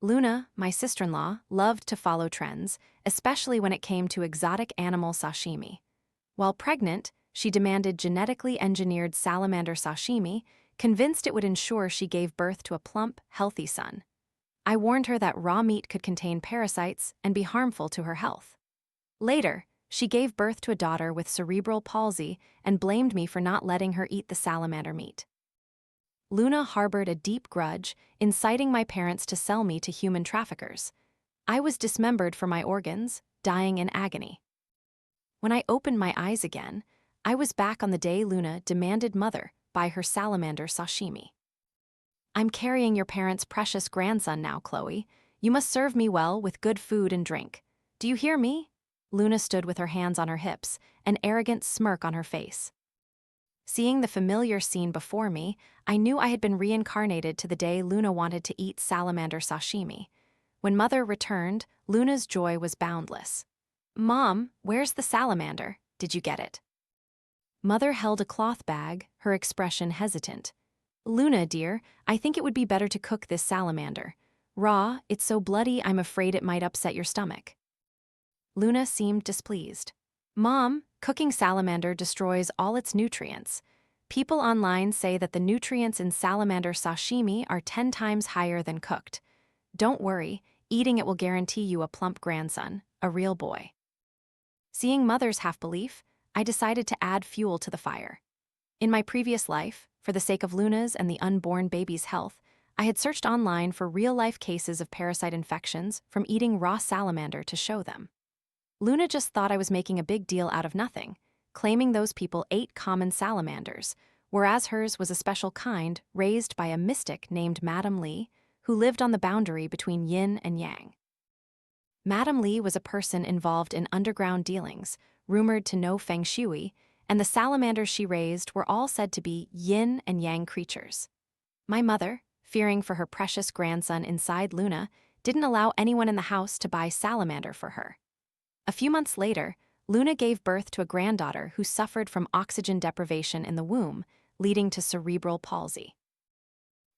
Luna, my sister-in-law, loved to follow trends, especially when it came to exotic animal sashimi. While pregnant, she demanded genetically engineered salamander sashimi, convinced it would ensure she gave birth to a plump, healthy son. I warned her that raw meat could contain parasites and be harmful to her health. Later, she gave birth to a daughter with cerebral palsy and blamed me for not letting her eat the salamander meat. Luna harbored a deep grudge, inciting my parents to sell me to human traffickers. I was dismembered for my organs, dying in agony. When I opened my eyes again, I was back on the day Luna demanded mother buy her salamander sashimi. I'm carrying your parents' precious grandson now, Chloe. You must serve me well with good food and drink. Do you hear me? Luna stood with her hands on her hips, an arrogant smirk on her face. Seeing the familiar scene before me, I knew I had been reincarnated to the day Luna wanted to eat salamander sashimi. When Mother returned, Luna's joy was boundless. Mom, where's the salamander? Did you get it? Mother held a cloth bag, her expression hesitant. Luna, dear, I think it would be better to cook this salamander. Raw, it's so bloody I'm afraid it might upset your stomach. Luna seemed displeased. Mom, cooking salamander destroys all its nutrients. People online say that the nutrients in salamander sashimi are 10 times higher than cooked. Don't worry, eating it will guarantee you a plump grandson, a real boy. Seeing Mother's half-belief, I decided to add fuel to the fire. In my previous life, for the sake of Luna's and the unborn baby's health, I had searched online for real-life cases of parasite infections from eating raw salamander to show them. Luna just thought I was making a big deal out of nothing, claiming those people ate common salamanders, whereas hers was a special kind raised by a mystic named Madame Li, who lived on the boundary between yin and yang. Madame Li was a person involved in underground dealings, rumored to know feng shui, and the salamanders she raised were all said to be yin and yang creatures. My mother, fearing for her precious grandson inside Luna, didn't allow anyone in the house to buy salamander for her. A few months later, Luna gave birth to a granddaughter who suffered from oxygen deprivation in the womb, leading to cerebral palsy.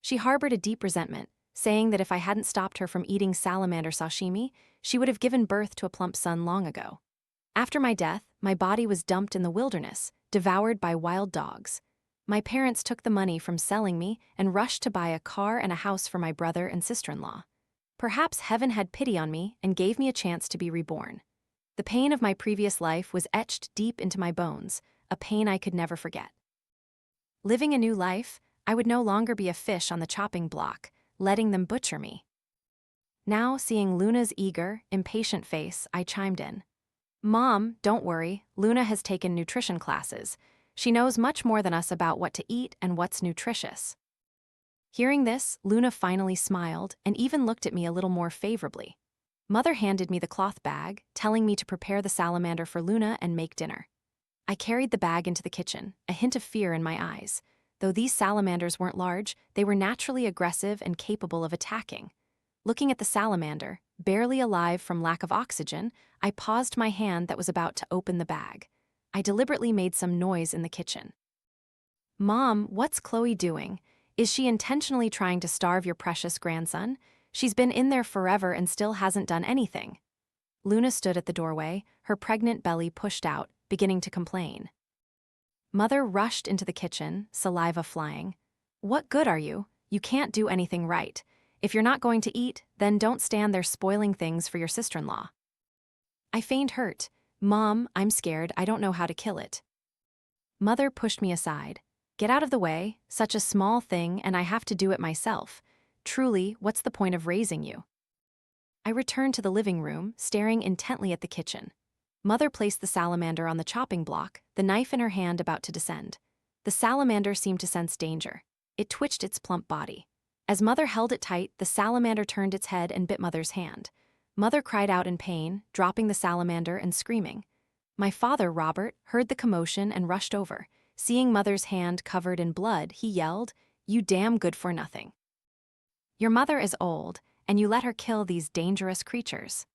She harbored a deep resentment, saying that if I hadn't stopped her from eating salamander sashimi, she would have given birth to a plump son long ago. After my death, my body was dumped in the wilderness, devoured by wild dogs. My parents took the money from selling me and rushed to buy a car and a house for my brother and sister-in-law. Perhaps heaven had pity on me and gave me a chance to be reborn. The pain of my previous life was etched deep into my bones, a pain I could never forget. Living a new life, I would no longer be a fish on the chopping block, letting them butcher me. Now, seeing Luna's eager, impatient face, I chimed in. Mom, don't worry, Luna has taken nutrition classes. She knows much more than us about what to eat and what's nutritious. Hearing this, Luna finally smiled and even looked at me a little more favorably. Mother handed me the cloth bag, telling me to prepare the salamander for Luna and make dinner. I carried the bag into the kitchen, a hint of fear in my eyes. Though these salamanders weren't large, they were naturally aggressive and capable of attacking. Looking at the salamander, barely alive from lack of oxygen, I paused my hand that was about to open the bag. I deliberately made some noise in the kitchen. Mom, what's Chloe doing? Is she intentionally trying to starve your precious grandson? She's been in there forever and still hasn't done anything. Luna stood at the doorway, her pregnant belly pushed out, beginning to complain. Mother rushed into the kitchen, saliva flying. What good are you? You can't do anything right. If you're not going to eat, then don't stand there spoiling things for your sister-in-law. I feigned hurt. Mom, I'm scared, I don't know how to kill it. Mother pushed me aside. Get out of the way, such a small thing and I have to do it myself. Truly, what's the point of raising you? I returned to the living room, staring intently at the kitchen. Mother placed the salamander on the chopping block, the knife in her hand about to descend. The salamander seemed to sense danger. It twitched its plump body. As Mother held it tight, the salamander turned its head and bit Mother's hand. Mother cried out in pain, dropping the salamander and screaming. My father, Robert, heard the commotion and rushed over. Seeing Mother's hand covered in blood, he yelled, "You damn good-for-nothing. Your mother is old, and you let her kill these dangerous creatures."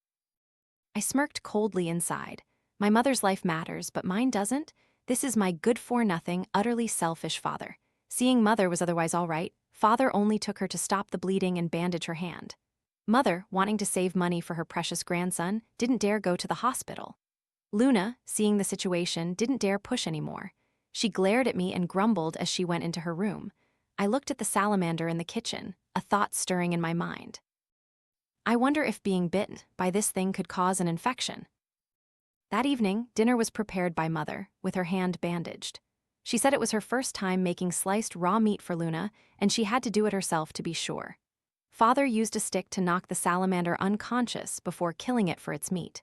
I smirked coldly inside. My mother's life matters, but mine doesn't. This is my good-for-nothing, utterly selfish father. Seeing Mother was otherwise all right, Father only took her to stop the bleeding and bandage her hand. Mother, wanting to save money for her precious grandson, didn't dare go to the hospital. Luna, seeing the situation, didn't dare push anymore. She glared at me and grumbled as she went into her room. I looked at the salamander in the kitchen, a thought stirring in my mind. I wonder if being bitten by this thing could cause an infection. That evening, dinner was prepared by Mother, with her hand bandaged. She said it was her first time making sliced raw meat for Luna, and she had to do it herself to be sure. Father used a stick to knock the salamander unconscious before killing it for its meat.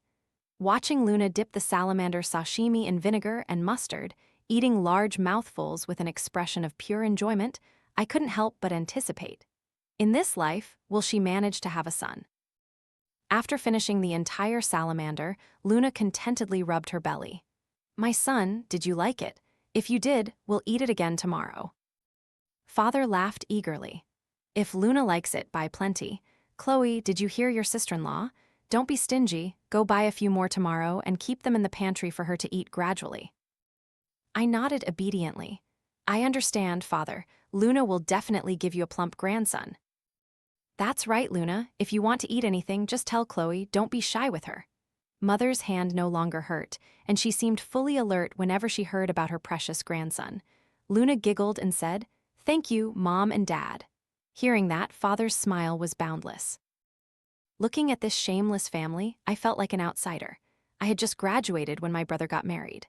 Watching Luna dip the salamander sashimi in vinegar and mustard, eating large mouthfuls with an expression of pure enjoyment, I couldn't help but anticipate. In this life, will she manage to have a son? After finishing the entire salamander, Luna contentedly rubbed her belly. "My son, did you like it? If you did, we'll eat it again tomorrow." Father laughed eagerly. "If Luna likes it, buy plenty. Chloe, did you hear your sister-in-law? Don't be stingy, go buy a few more tomorrow and keep them in the pantry for her to eat gradually." I nodded obediently. "I understand, Father. Luna will definitely give you a plump grandson." "That's right, Luna. If you want to eat anything, just tell Chloe, don't be shy with her." Mother's hand no longer hurt, and she seemed fully alert whenever she heard about her precious grandson. Luna giggled and said, "Thank you, Mom and Dad." Hearing that, Father's smile was boundless. Looking at this shameless family, I felt like an outsider. I had just graduated when my brother got married.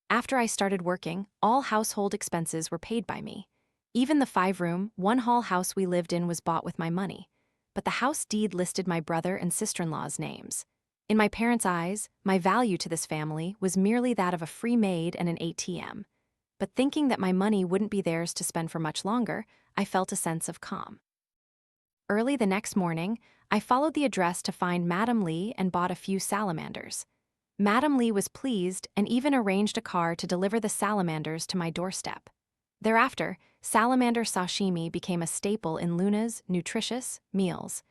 After I started working, all household expenses were paid by me. Even the 5-room, 1-hall house we lived in was bought with my money. But the house deed listed my brother and sister-in-law's names. In my parents' eyes, my value to this family was merely that of a free maid and an ATM. But thinking that my money wouldn't be theirs to spend for much longer, I felt a sense of calm. Early the next morning, I followed the address to find Madam Lee and bought a few salamanders. Madam Lee was pleased and even arranged a car to deliver the salamanders to my doorstep. Thereafter, salamander sashimi became a staple in Luna's nutritious meals.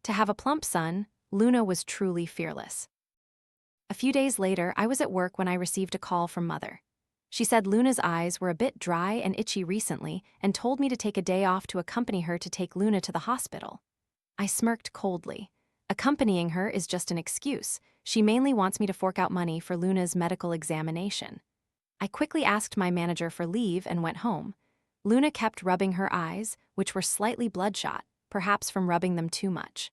To have a plump son, Luna was truly fearless. A few days later, I was at work when I received a call from Mother. She said Luna's eyes were a bit dry and itchy recently and told me to take a day off to accompany her to take Luna to the hospital. I smirked coldly. Accompanying her is just an excuse. She mainly wants me to fork out money for Luna's medical examination. I quickly asked my manager for leave and went home. Luna kept rubbing her eyes, which were slightly bloodshot, perhaps from rubbing them too much.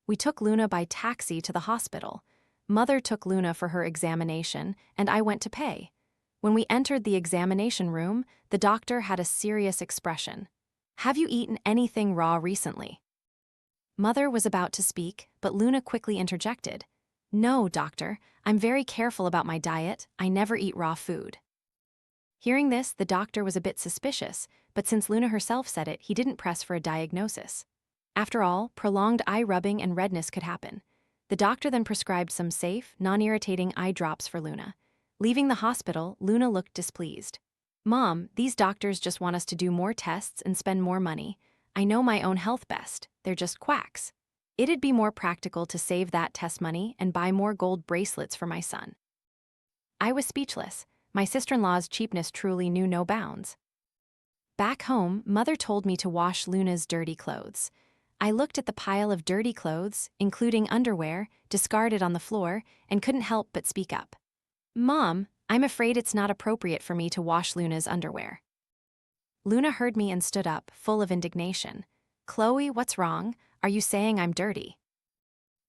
We took Luna by taxi to the hospital. Mother took Luna for her examination, and I went to pay. When we entered the examination room, the doctor had a serious expression. "Have you eaten anything raw recently?" Mother was about to speak, but Luna quickly interjected. "No, doctor, I'm very careful about my diet. I never eat raw food." Hearing this, the doctor was a bit suspicious, but since Luna herself said it, he didn't press for a diagnosis. After all, prolonged eye rubbing and redness could happen. The doctor then prescribed some safe, non-irritating eye drops for Luna. Leaving the hospital, Luna looked displeased. "Mom, these doctors just want us to do more tests and spend more money. I know my own health best. They're just quacks. It'd be more practical to save that test money and buy more gold bracelets for my son." I was speechless. My sister-in-law's cheapness truly knew no bounds. Back home, Mother told me to wash Luna's dirty clothes. I looked at the pile of dirty clothes, including underwear, discarded on the floor, and couldn't help but speak up. "Mom, I'm afraid it's not appropriate for me to wash Luna's underwear." Luna heard me and stood up, full of indignation. "Chloe, what's wrong? Are you saying I'm dirty?"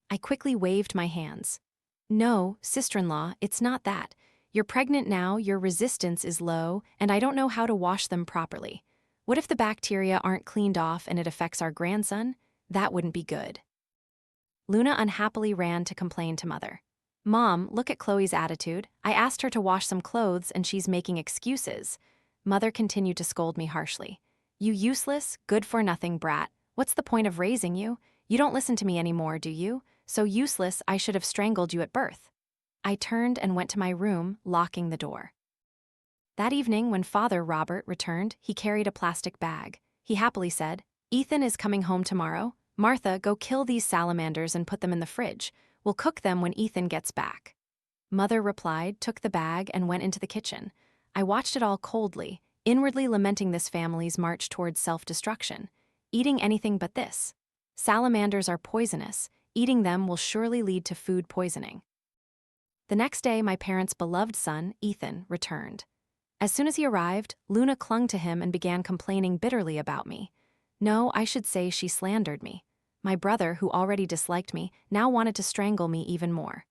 I quickly waved my hands. "No, sister-in-law, it's not that. You're pregnant now, your resistance is low, and I don't know how to wash them properly. What if the bacteria aren't cleaned off and it affects our grandson? That wouldn't be good." Luna unhappily ran to complain to Mother. "Mom, look at Chloe's attitude. I asked her to wash some clothes and she's making excuses." Mother continued to scold me harshly. "You useless, good-for-nothing brat. What's the point of raising you? You don't listen to me anymore, do you? So useless I should have strangled you at birth." I turned and went to my room, locking the door. That evening, when Father Robert returned, he carried a plastic bag. He happily said, "Ethan is coming home tomorrow. Martha, go kill these salamanders and put them in the fridge. We'll cook them when Ethan gets back." Mother replied, took the bag, and went into the kitchen. I watched it all coldly, inwardly lamenting this family's march towards self-destruction. Eating anything but this. Salamanders are poisonous. Eating them will surely lead to food poisoning. The next day, my parents' beloved son, Ethan, returned. As soon as he arrived, Luna clung to him and began complaining bitterly about me. No, I should say she slandered me. My brother, who already disliked me, now wanted to strangle me even more.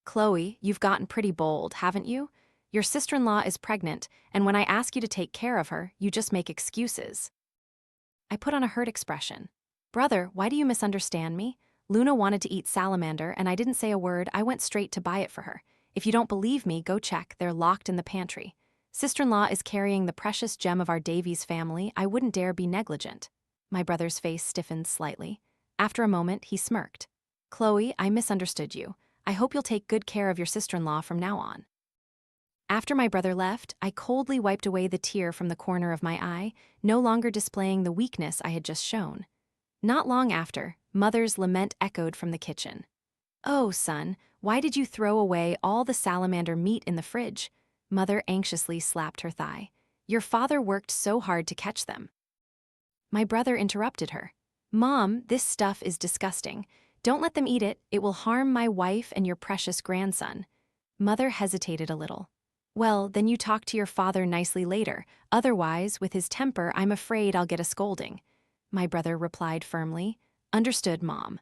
Chloe, you've gotten pretty bold, haven't you? Your sister-in-law is pregnant, and when I ask you to take care of her, you just make excuses. I put on a hurt expression. Brother, why do you misunderstand me? Luna wanted to eat salamander, and I didn't say a word. I went straight to buy it for her. If you don't believe me, go check. They're locked in the pantry. Sister-in-law is carrying the precious gem of our Davies family. I wouldn't dare be negligent. My brother's face stiffened slightly. After a moment, he smirked. Chloe, I misunderstood you. I hope you'll take good care of your sister-in-law from now on. After my brother left, I coldly wiped away the tear from the corner of my eye, no longer displaying the weakness I had just shown. Not long after, Mother's lament echoed from the kitchen. Oh, son, why did you throw away all the salamander meat in the fridge? Mother anxiously slapped her thigh. Your father worked so hard to catch them. My brother interrupted her. Mom, this stuff is disgusting. Don't let them eat it. It will harm my wife and your precious grandson. Mother hesitated a little. Well, then you talk to your father nicely later. Otherwise, with his temper, I'm afraid I'll get a scolding. My brother replied firmly. Understood, Mom.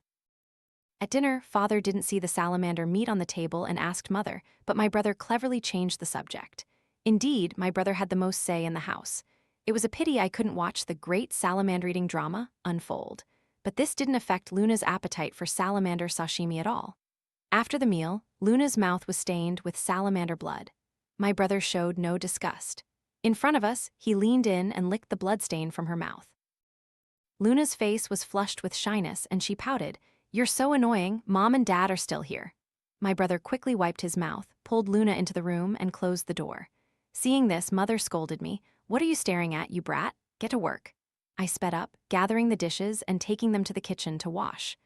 At dinner, Father didn't see the salamander meat on the table and asked Mother, but my brother cleverly changed the subject. Indeed, my brother had the most say in the house. It was a pity I couldn't watch the great salamander-eating drama unfold. But this didn't affect Luna's appetite for salamander sashimi at all. After the meal, Luna's mouth was stained with salamander blood. My brother showed no disgust. In front of us, he leaned in and licked the bloodstain from her mouth. Luna's face was flushed with shyness, and she pouted. You're so annoying, Mom and Dad are still here. My brother quickly wiped his mouth, pulled Luna into the room, and closed the door. Seeing this, Mother scolded me. What are you staring at, you brat? Get to work. I sped up, gathering the dishes and taking them to the kitchen to wash.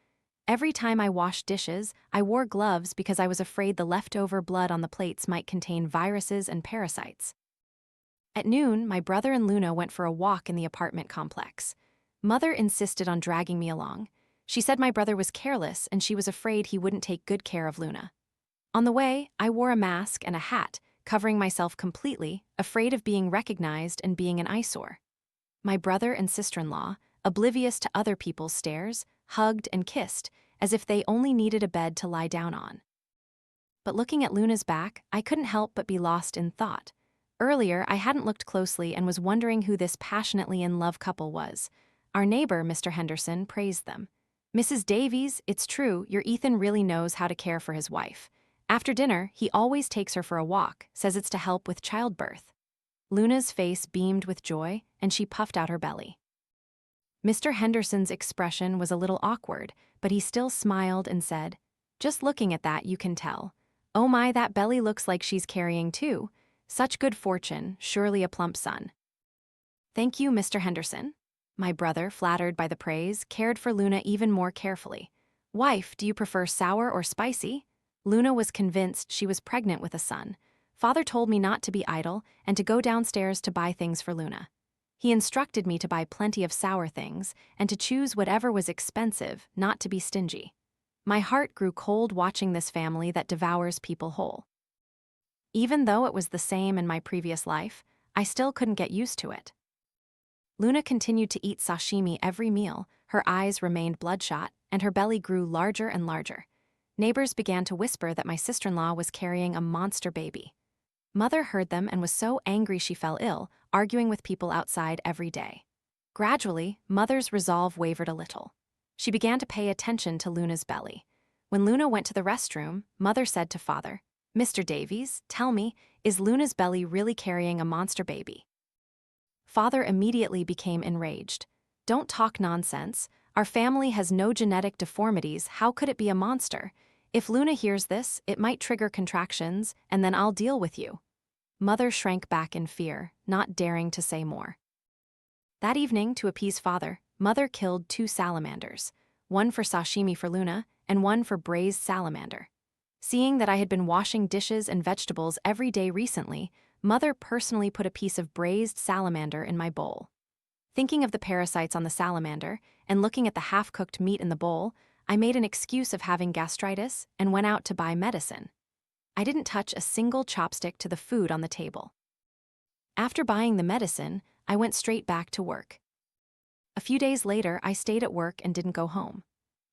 Every time I washed dishes, I wore gloves because I was afraid the leftover blood on the plates might contain viruses and parasites. At noon, my brother and Luna went for a walk in the apartment complex. Mother insisted on dragging me along. She said my brother was careless and she was afraid he wouldn't take good care of Luna. On the way, I wore a mask and a hat, covering myself completely, afraid of being recognized and being an eyesore. My brother and sister-in-law, oblivious to other people's stares, hugged and kissed, as if they only needed a bed to lie down on. But looking at Luna's back, I couldn't help but be lost in thought. Earlier, I hadn't looked closely and was wondering who this passionately in love couple was. Our neighbor, Mr. Henderson, praised them. Mrs. Davies, it's true, your Ethan really knows how to care for his wife. After dinner, he always takes her for a walk, says it's to help with childbirth. Luna's face beamed with joy, and she puffed out her belly. Mr. Henderson's expression was a little awkward, but he still smiled and said, Just looking at that, you can tell. Oh my, that belly looks like she's carrying too. Such good fortune, surely a plump son. Thank you, Mr. Henderson. My brother, flattered by the praise, cared for Luna even more carefully. Wife, do you prefer sour or spicy? Luna was convinced she was pregnant with a son. Father told me not to be idle and to go downstairs to buy things for Luna. He instructed me to buy plenty of sour things and to choose whatever was expensive, not to be stingy. My heart grew cold watching this family that devours people whole. Even though it was the same in my previous life, I still couldn't get used to it. Luna continued to eat sashimi every meal, her eyes remained bloodshot, and her belly grew larger and larger. Neighbors began to whisper that my sister-in-law was carrying a monster baby. Mother heard them and was so angry she fell ill, arguing with people outside every day. Gradually, Mother's resolve wavered a little. She began to pay attention to Luna's belly. When Luna went to the restroom, Mother said to Father, Mr. Davies, tell me, is Luna's belly really carrying a monster baby? Father immediately became enraged. Don't talk nonsense. Our family has no genetic deformities. How could it be a monster? If Luna hears this, it might trigger contractions, and then I'll deal with you. Mother shrank back in fear, not daring to say more. That evening, to appease Father, Mother killed 2 salamanders, one for sashimi for Luna and one for braised salamander. Seeing that I had been washing dishes and vegetables every day recently, Mother personally put a piece of braised salamander in my bowl. Thinking of the parasites on the salamander and looking at the half-cooked meat in the bowl, I made an excuse of having gastritis and went out to buy medicine. I didn't touch a single chopstick to the food on the table. After buying the medicine, I went straight back to work. A few days later, I stayed at work and didn't go home.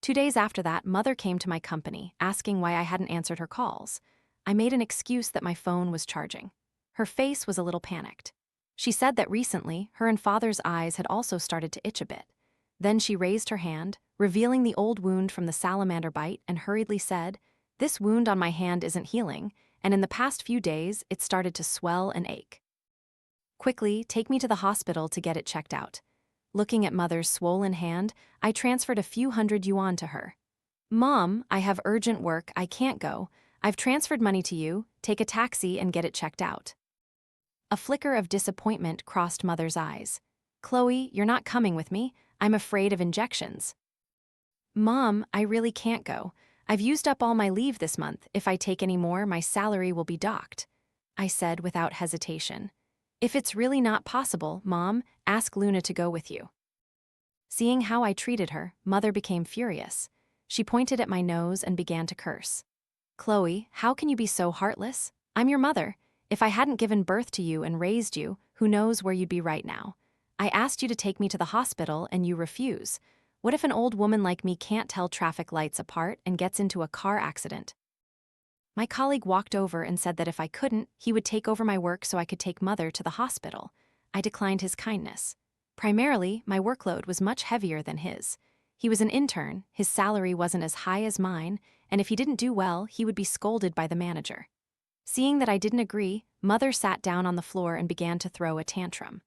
2 days after that, Mother came to my company, asking why I hadn't answered her calls. I made an excuse that my phone was charging. Her face was a little panicked. She said that recently, her and Father's eyes had also started to itch a bit. Then she raised her hand, revealing the old wound from the salamander bite, and hurriedly said, "This wound on my hand isn't healing, and in the past few days, it started to swell and ache. Quickly, take me to the hospital to get it checked out." Looking at Mother's swollen hand, I transferred a few hundred yuan to her. "Mom, I have urgent work, I can't go. I've transferred money to you, take a taxi and get it checked out." A flicker of disappointment crossed Mother's eyes. "Chloe, you're not coming with me. I'm afraid of injections." "Mom, I really can't go. I've used up all my leave this month. If I take any more, my salary will be docked," I said without hesitation. "If it's really not possible, Mom, ask Luna to go with you." Seeing how I treated her, Mother became furious. She pointed at my nose and began to curse. "Chloe, how can you be so heartless? I'm your mother. If I hadn't given birth to you and raised you, who knows where you'd be right now? I asked you to take me to the hospital and you refuse. What if an old woman like me can't tell traffic lights apart and gets into a car accident?" My colleague walked over and said that if I couldn't, he would take over my work so I could take Mother to the hospital. I declined his kindness. Primarily, my workload was much heavier than his. He was an intern, his salary wasn't as high as mine, and if he didn't do well, he would be scolded by the manager. Seeing that I didn't agree, Mother sat down on the floor and began to throw a tantrum.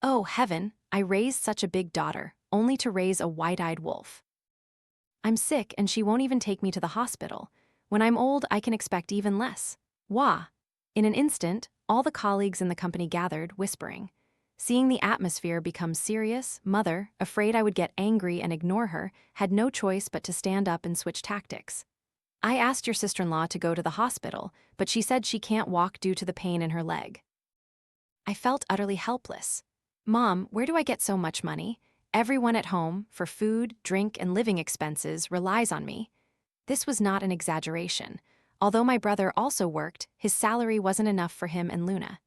Oh, heaven, I raised such a big daughter, only to raise a wide-eyed wolf. I'm sick and she won't even take me to the hospital. When I'm old, I can expect even less. Wah! In an instant, all the colleagues in the company gathered, whispering. Seeing the atmosphere become serious, Mother, afraid I would get angry and ignore her, had no choice but to stand up and switch tactics. "I asked your sister-in-law to go to the hospital, but she said she can't walk due to the pain in her leg." I felt utterly helpless. "Mom, where do I get so much money? Everyone at home, for food, drink, and living expenses, relies on me." This was not an exaggeration. Although my brother also worked, his salary wasn't enough for him and Luna.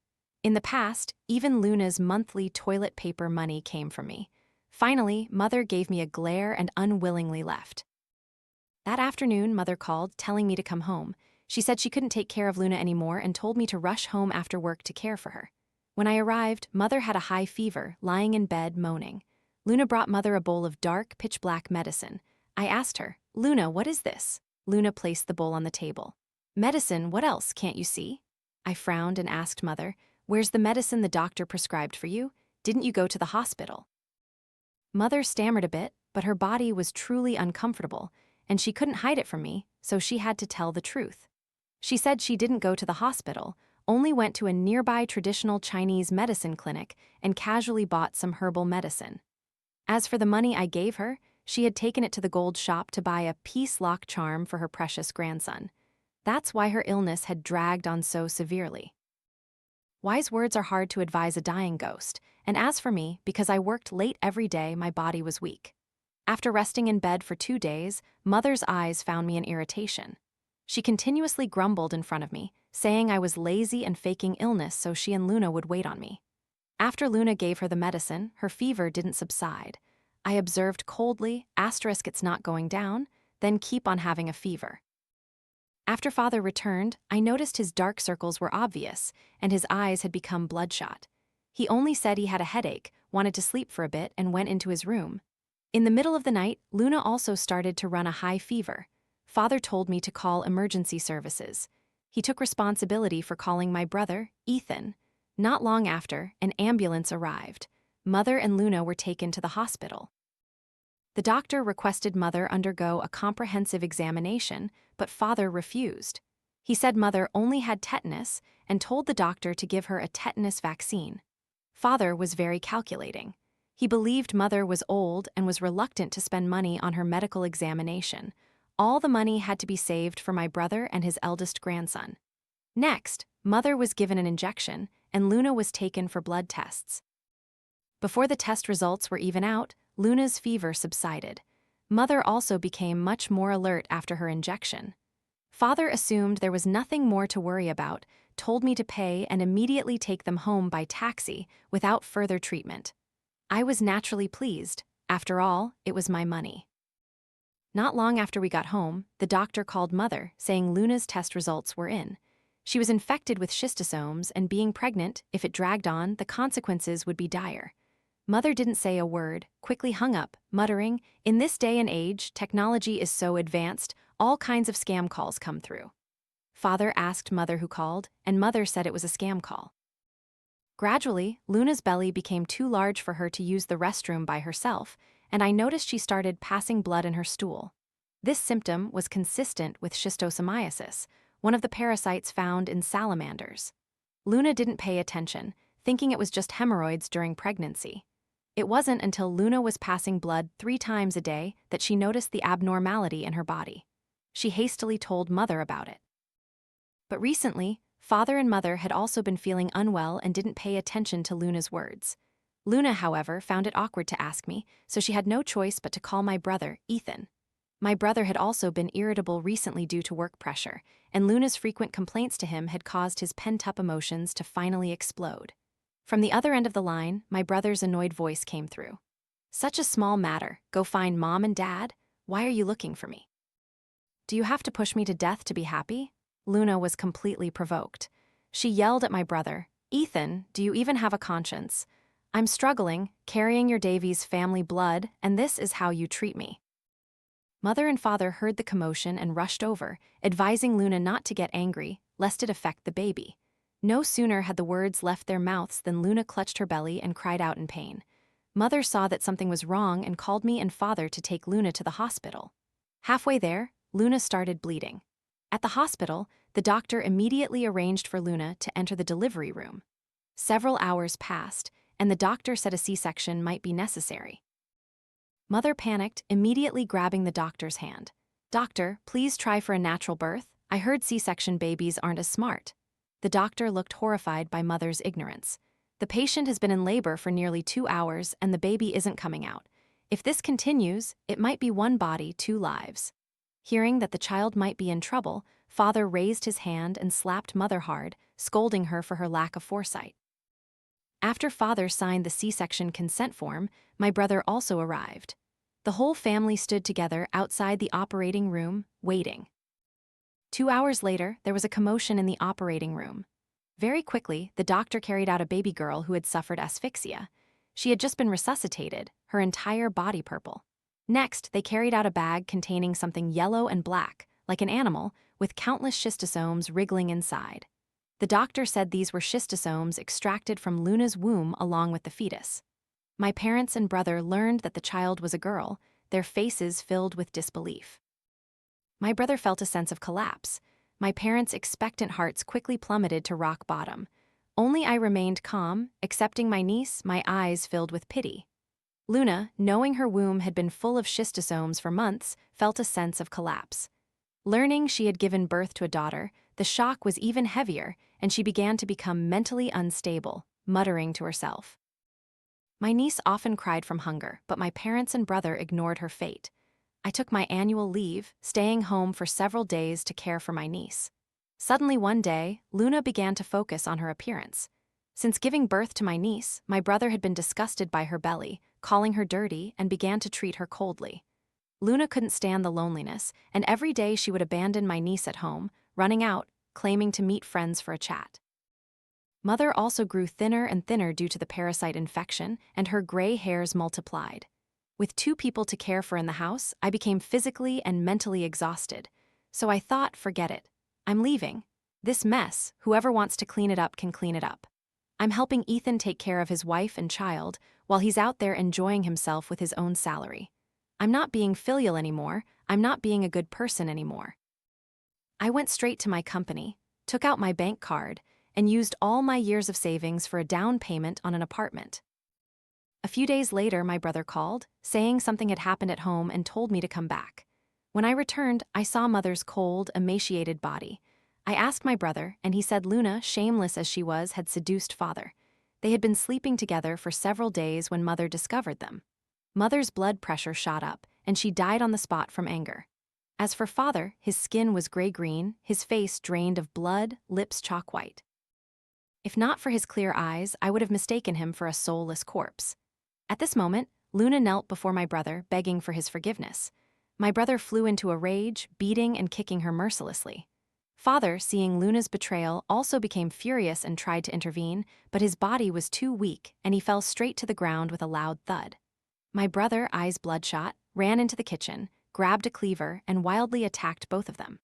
In the past, even Luna's monthly toilet paper money came from me. Finally, Mother gave me a glare and unwillingly left. That afternoon, Mother called, telling me to come home. She said she couldn't take care of Luna anymore and told me to rush home after work to care for her. When I arrived, Mother had a high fever, lying in bed, moaning. Luna brought Mother a bowl of dark, pitch-black medicine. I asked her, "Luna, what is this?" Luna placed the bowl on the table. "Medicine, what else, can't you see?" I frowned and asked Mother, "Where's the medicine the doctor prescribed for you? Didn't you go to the hospital?" Mother stammered a bit, but her body was truly uncomfortable, and she couldn't hide it from me, so she had to tell the truth. She said she didn't go to the hospital, only went to a nearby traditional Chinese medicine clinic and casually bought some herbal medicine. As for the money I gave her, she had taken it to the gold shop to buy a peace lock charm for her precious grandson. That's why her illness had dragged on so severely. Wise words are hard to advise a dying ghost, and as for me, because I worked late every day, my body was weak. After resting in bed for 2 days, Mother's eyes found me in irritation. She continuously grumbled in front of me, saying I was lazy and faking illness so she and Luna would wait on me. After Luna gave her the medicine, her fever didn't subside. I observed coldly, asterisk it's not going down, then keep on having a fever. After Father returned, I noticed his dark circles were obvious, and his eyes had become bloodshot. He only said he had a headache, wanted to sleep for a bit, and went into his room. In the middle of the night, Luna also started to run a high fever. Father told me to call emergency services. He took responsibility for calling my brother, Ethan. Not long after, an ambulance arrived. Mother and Luna were taken to the hospital. The doctor requested Mother undergo a comprehensive examination, but Father refused. He said Mother only had tetanus and told the doctor to give her a tetanus vaccine. Father was very calculating. He believed Mother was old and was reluctant to spend money on her medical examination. All the money had to be saved for my brother and his eldest grandson. Next, Mother was given an injection, and Luna was taken for blood tests. Before the test results were even out, Luna's fever subsided. Mother also became much more alert after her injection. Father assumed there was nothing more to worry about, told me to pay and immediately take them home by taxi without further treatment. I was naturally pleased. After all, it was my money. Not long after we got home, the doctor called Mother, saying Luna's test results were in. She was infected with schistosomes, and being pregnant, if it dragged on, the consequences would be dire. Mother didn't say a word, quickly hung up, muttering, "In this day and age, technology is so advanced, all kinds of scam calls come through." Father asked Mother who called, and Mother said it was a scam call. Gradually, Luna's belly became too large for her to use the restroom by herself, and I noticed she started passing blood in her stool. This symptom was consistent with schistosomiasis, one of the parasites found in salamanders. Luna didn't pay attention, thinking it was just hemorrhoids during pregnancy. It wasn't until Luna was passing blood 3 times a day that she noticed the abnormality in her body. She hastily told Mother about it. But recently, Father and Mother had also been feeling unwell and didn't pay attention to Luna's words. Luna, however, found it awkward to ask me, so she had no choice but to call my brother, Ethan. My brother had also been irritable recently due to work pressure, and Luna's frequent complaints to him had caused his pent-up emotions to finally explode. From the other end of the line, my brother's annoyed voice came through. "Such a small matter. Go find Mom and Dad? Why are you looking for me? Do you have to push me to death to be happy?" Luna was completely provoked. She yelled at my brother, "Ethan, do you even have a conscience? I'm struggling, carrying your Davies family blood, and this is how you treat me." Mother and Father heard the commotion and rushed over, advising Luna not to get angry, lest it affect the baby. No sooner had the words left their mouths than Luna clutched her belly and cried out in pain. Mother saw that something was wrong and called me and Father to take Luna to the hospital. Halfway there, Luna started bleeding. At the hospital, the doctor immediately arranged for Luna to enter the delivery room. Several hours passed, and the doctor said a C-section might be necessary. Mother panicked, immediately grabbing the doctor's hand. "Doctor, please try for a natural birth. I heard C-section babies aren't as smart." The doctor looked horrified by Mother's ignorance. "The patient has been in labor for nearly 2 hours and the baby isn't coming out. If this continues, it might be 1 body, 2 lives." Hearing that the child might be in trouble, Father raised his hand and slapped Mother hard, scolding her for her lack of foresight. After Father signed the C-section consent form, my brother also arrived. The whole family stood together outside the operating room, waiting. 2 hours later, there was a commotion in the operating room. Very quickly, the doctor carried out a baby girl who had suffered asphyxia. She had just been resuscitated, her entire body purple. Next, they carried out a bag containing something yellow and black, like an animal, with countless schistosomes wriggling inside. The doctor said these were schistosomes extracted from Luna's womb along with the fetus. My parents and brother learned that the child was a girl, their faces filled with disbelief. My brother felt a sense of collapse. My parents' expectant hearts quickly plummeted to rock bottom. Only I remained calm, accepting my niece, my eyes filled with pity. Luna, knowing her womb had been full of schistosomes for months, felt a sense of collapse. Learning she had given birth to a daughter, the shock was even heavier, and she began to become mentally unstable, muttering to herself. My niece often cried from hunger, but my parents and brother ignored her fate. I took my annual leave, staying home for several days to care for my niece. Suddenly one day, Luna began to focus on her appearance. Since giving birth to my niece, my brother had been disgusted by her belly, calling her dirty, and began to treat her coldly. Luna couldn't stand the loneliness, and every day she would abandon my niece at home, running out, claiming to meet friends for a chat. Mother also grew thinner and thinner due to the parasite infection, and her gray hairs multiplied. With 2 people to care for in the house, I became physically and mentally exhausted. So I thought, forget it. I'm leaving. This mess, whoever wants to clean it up can clean it up. I'm helping Ethan take care of his wife and child, while he's out there enjoying himself with his own salary. I'm not being filial anymore, I'm not being a good person anymore. I went straight to my company, took out my bank card, and used all my years of savings for a down payment on an apartment. A few days later, my brother called, saying something had happened at home and told me to come back. When I returned, I saw Mother's cold, emaciated body. I asked my brother, and he said Luna, shameless as she was, had seduced Father. They had been sleeping together for several days when Mother discovered them. Mother's blood pressure shot up, and she died on the spot from anger. As for Father, his skin was gray-green, his face drained of blood, lips chalk-white. If not for his clear eyes, I would have mistaken him for a soulless corpse. At this moment, Luna knelt before my brother, begging for his forgiveness. My brother flew into a rage, beating and kicking her mercilessly. Father, seeing Luna's betrayal, also became furious and tried to intervene, but his body was too weak, and he fell straight to the ground with a loud thud. My brother, eyes bloodshot, ran into the kitchen, grabbed a cleaver, and wildly attacked both of them.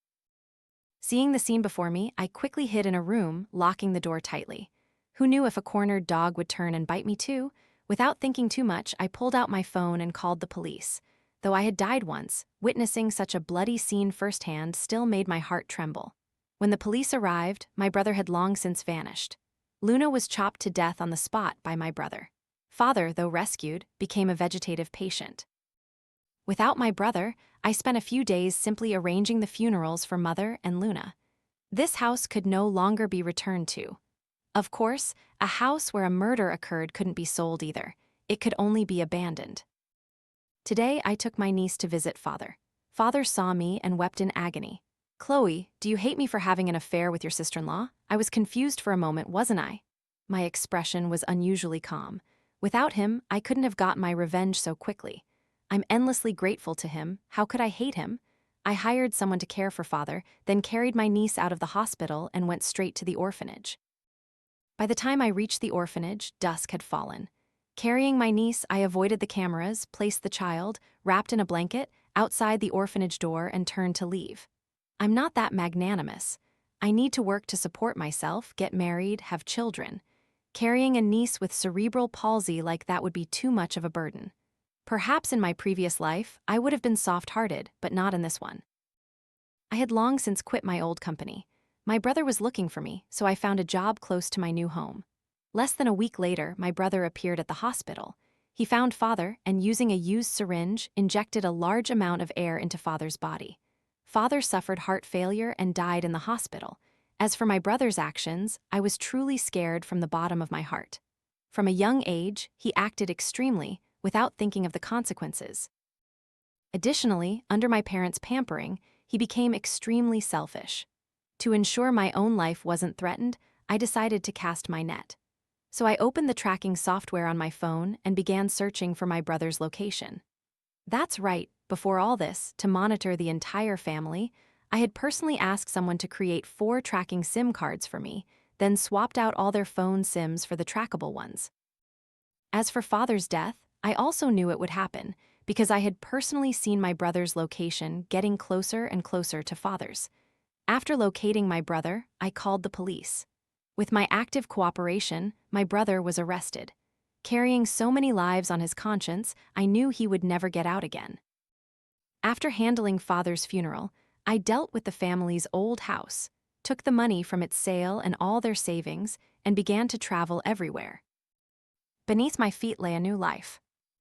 Seeing the scene before me, I quickly hid in a room, locking the door tightly. Who knew if a cornered dog would turn and bite me too? Without thinking too much, I pulled out my phone and called the police. Though I had died once, witnessing such a bloody scene firsthand still made my heart tremble. When the police arrived, my brother had long since vanished. Luna was chopped to death on the spot by my brother. Father, though rescued, became a vegetative patient. Without my brother, I spent a few days simply arranging the funerals for Mother and Luna. This house could no longer be returned to. Of course, a house where a murder occurred couldn't be sold either. It could only be abandoned. Today, I took my niece to visit Father. Father saw me and wept in agony. "Chloe, do you hate me for having an affair with your sister-in-law?" I was confused for a moment, wasn't I? My expression was unusually calm. Without him, I couldn't have gotten my revenge so quickly. I'm endlessly grateful to him. How could I hate him? I hired someone to care for Father, then carried my niece out of the hospital and went straight to the orphanage. By the time I reached the orphanage, dusk had fallen. Carrying my niece, I avoided the cameras, placed the child, wrapped in a blanket, outside the orphanage door and turned to leave. I'm not that magnanimous. I need to work to support myself, get married, have children. Carrying a niece with cerebral palsy like that would be too much of a burden. Perhaps in my previous life, I would have been soft-hearted, but not in this one. I had long since quit my old company. My brother was looking for me, so I found a job close to my new home. Less than a week later, my brother appeared at the hospital. He found Father and, using a used syringe, injected a large amount of air into Father's body. Father suffered heart failure and died in the hospital. As for my brother's actions, I was truly scared from the bottom of my heart. From a young age, he acted extremely, without thinking of the consequences. Additionally, under my parents' pampering, he became extremely selfish. To ensure my own life wasn't threatened, I decided to cast my net. So I opened the tracking software on my phone and began searching for my brother's location. That's right, before all this, to monitor the entire family, I had personally asked someone to create 4 tracking SIM cards for me, then swapped out all their phone SIMs for the trackable ones. As for Father's death, I also knew it would happen, because I had personally seen my brother's location getting closer and closer to Father's. After locating my brother, I called the police. With my active cooperation, my brother was arrested. Carrying so many lives on his conscience, I knew he would never get out again. After handling Father's funeral, I dealt with the family's old house, took the money from its sale and all their savings, and began to travel everywhere. Beneath my feet lay a new life.